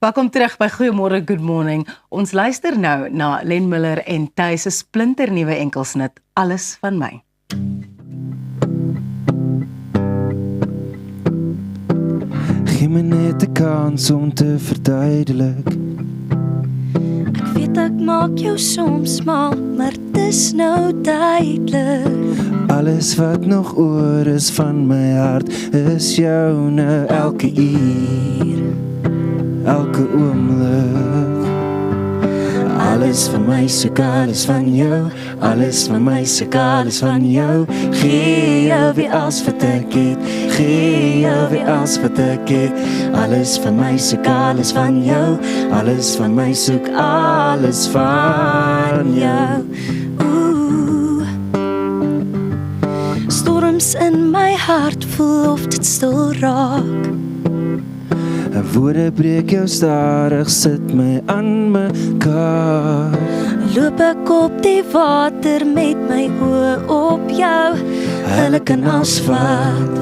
Welkom terug by Goeiemôre, Good Morning. Ons luister nou na Len Miller en Ty se splinternuwe enkelsnit, Alles van my. Gee my net 'n kans om te verduidelik. Ek weet ek maak jou soms mal, maar dis nou duidelik. Alles wat nog oor is van my hart is joune elke uur, elke oomblik. Alles van my soek alles van jou, alles van my soek alles van jou. Gee jou weer alles wat ek het, gee jou weer alles wat ek het. Alles van my soek alles van jou, alles van my soek alles van jou. Storms in my hart voel of dit stil raak. Woorde breek jou stadig, sit my aan mekaar. Loop ek op die water met my oë op jou. Hulle kan asvat,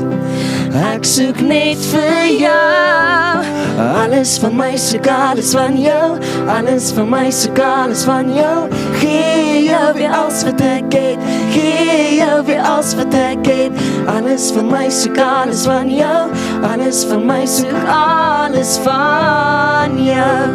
ek soek net vir jou. Alles van my soek alles van jou, alles van my soek alles van jou. Gee jou weer alles wat ek het, gee jou weer alles wat ek het. Alles van my soek alles van jou, alles van my soek alles van jou.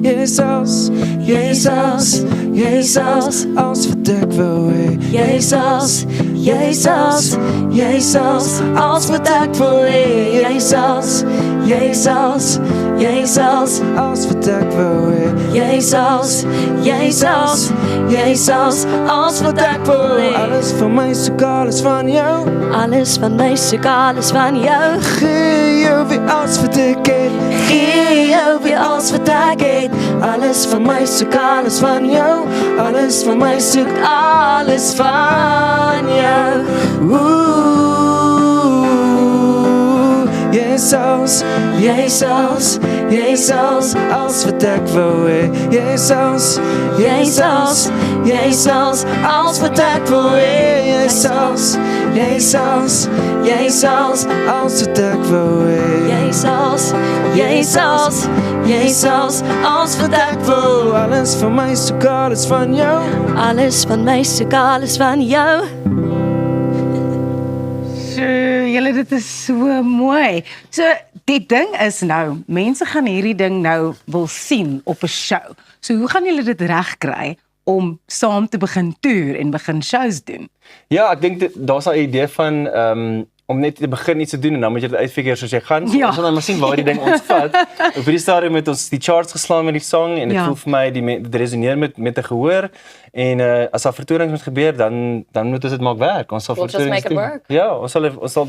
Jesus, Jesus, Jesus, als wat ek wil hê. Jesus, Jesus, Jesus, als wat ek wil hê. Jesus, Jesus, Jesus, als wat ek wil hê. Jesus, Jesus, Jesus, als wat ek wil hê. Alles van my soek alles van jou, alles van my soek alles van jou. Gee jou weer alles wat ek het, gee jou weer alles wat ek het. Alles van my soek alles van jou, alles van my soek alles van jou. Jesus, Jesus, Jesus, als wat ek wil hê. Jesus, Jesus, Jesus, als wat ek wil hê. Jesus, Jesus, Jesus, als wat ek wil hê. Jesus, Jesus, Jesus, als wat ek wil. Alles van my soek alles van jou, alles van my soek alles van jou. Julle, dit is so mooi. So, die ding is nou, mense gaan hierdie ding nou wil sien op 'n show. So, hoe gaan julle dit regkry om saam te begin toer en begin shows doen? Ja, ek dink daar's 'n idee van om net te begin iets te doen en dan moet jy dit uitfigure soos jy gaan. Ja. Ons gaan dan maar sien waar die ding ons vat. Op hierdie stadium het ons die charts geslaan met die song en dit voel vir my dit resoneer met 'n gehoor. En as daar vertonings moet gebeur, dan moet ons dit maak werk. Ons sal vertonings doen. Ja, ons sal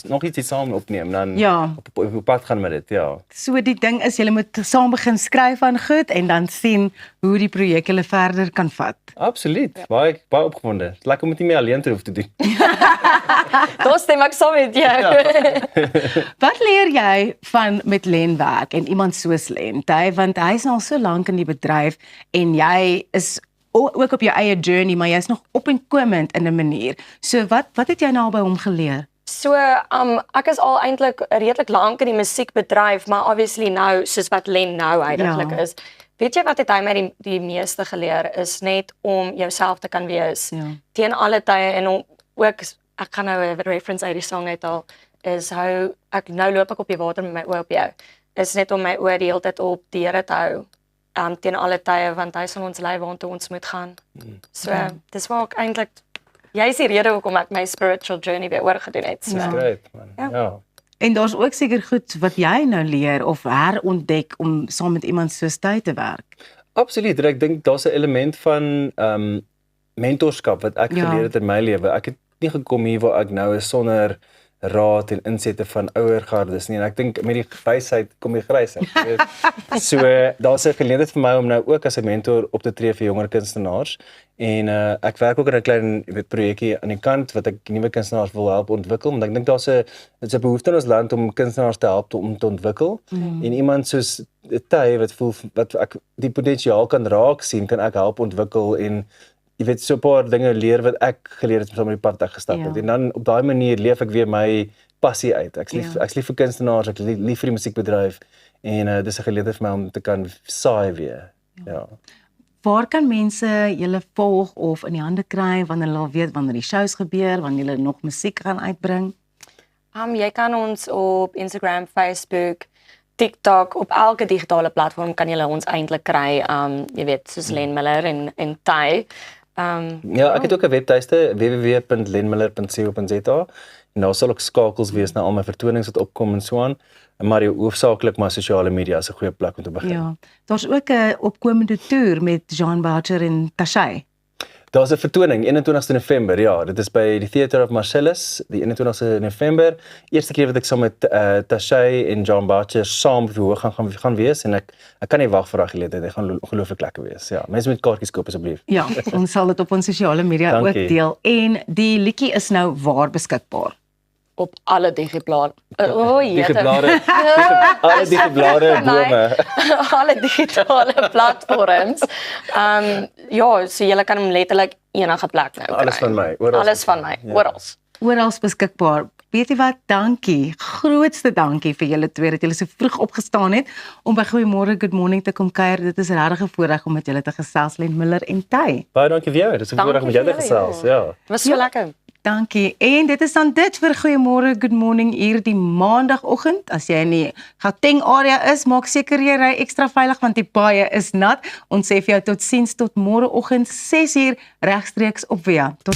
nog iets saam opneem dan op pad gaan met dit, ja. So die ding is, julle moet saam begin skryf aan goed en dan sien hoe die projek julle verder kan vat. Absoluut. Baie opgewonde. Lekker om dit nie meer alleen te hoef te doen. Daar stem ek saam met jou. Wat leer jy van met Len werk en iemand soos Len? Want hy is al so lank in die bedryf en jy is ook op jou eie journey, maar jy's nog op en komend in 'n manier. So wat het jy nou by hom geleer? So, ek is al eintlik redelik lank in die musiekbedryf, maar obviously nou, soos wat Len nou eintlik is. Weet jy wat het hy my die meeste geleer, is net om jouself te kan wees, teen alle tye, en om ook, ek gaan nou 'n reference uit die song uithaal, is how, nou loop ek op die water met my oë op jou, is net om my oë die hele tyd op die Here te hou, teen alle tye, want hy sal ons lei waartoe ons moet gaan. So, dis waar ek eintlik, jy is die rede hoekom ek my spiritual journey weer oorgedoen het. So. Dis great, man. Ja. En daar's ook seker goed wat jy nou leer of herontdek om saam met iemand soos Ty te werk. Absoluut, ek dink daar's 'n element van mentorskap wat ek geleer het in my lewe. Ek het nie gekom hier waar ek nou is sonder raad en insette van ouer gardes nie, en ek dink met die wysheid kom die grysheid. So daar's 'n geleentheid vir my om nou ook as 'n mentor op te tree vir jonger kunstenaars. En ek werk ook in 'n klein projekkie aan die kant wat ek nuwe kunstenaars wil help ontwikkel, want ek dink daar's 'n behoefte in ons land om kunstenaars te help om te ontwikkel. En iemand soos Ty wat ek die potensiaal kan raak sien, kan ek help ontwikkel en jy weet so 'n paar dinge leer wat ek geleer het saam met die pad ek gestap het. En dan op daai manier leef ek weer my passie uit. Ek's lief vir kunstenaars, ek lief vir die musiekbedryf en dis 'n geleentheid vir my om te kan saai weer. Ja. Waar kan mense julle volg of in die hande kry wanneer hulle al weet wanneer die shows gebeur, wanneer julle nog musiek gaan uitbring? Jy kan ons op Instagram, Facebook, TikTok, op elke digitale platform kan julle ons eintlik kry. Jy weet, soos Len Miller en Ty. Ja, ek het ook 'n webtuiste www.lenmiller.co.za en daar sal ook skakels wees na al my vertonings wat opkom en so aan. Maar hoofsaaklik maar sosiale media is 'n goeie plek om te begin. Ja, daar's ook 'n opkomende toer met Jean Boucher en Tashay. Daar's 'n vertoning 21ste November. Ja, dit is by die Theatre of Marcellus, die 21ste November. Eerste keer wat ek saam met Tashay en Jean Boucher saam op die hoog gaan wees en ek kan nie wag vir daai geleentheid. Dit gaan ongelooflik lekker wees. Ja, mense moet kaartjies koop asseblief. Ja, ons sal dit op ons sosiale media ook deel en die liedjie is nou waar beskikbaar. Op alle digiblare. Digiblare bome. Alle digitale platforms. Ja, so julle kan hom letterlik enige plek nou kry. Alles van my, oral. Alles van my, oral. Oral beskikbaar. Weet jy wat? Dankie. Grootste dankie vir julle twee dat julle so vroeg opgestaan het om by Goeiemôre Good Morning te kom kuier. Dit is regtig 'n voorreg om met julle te gesels, Len Miller en Ty. Baie dankie vir jou. Dit is 'n voorreg om met jou te gesels. Ja. Dit was so lekker. Dankie. En dit is dan dit vir Goeiemôre Good Morning hier die maandagooggend. As jy in die Gauteng area is, maak seker jy ry ekstra veilig want die paaie is nat. Ons sê vir jou totsiens tot môreoggend 6:00 regstreeks op Via. Tot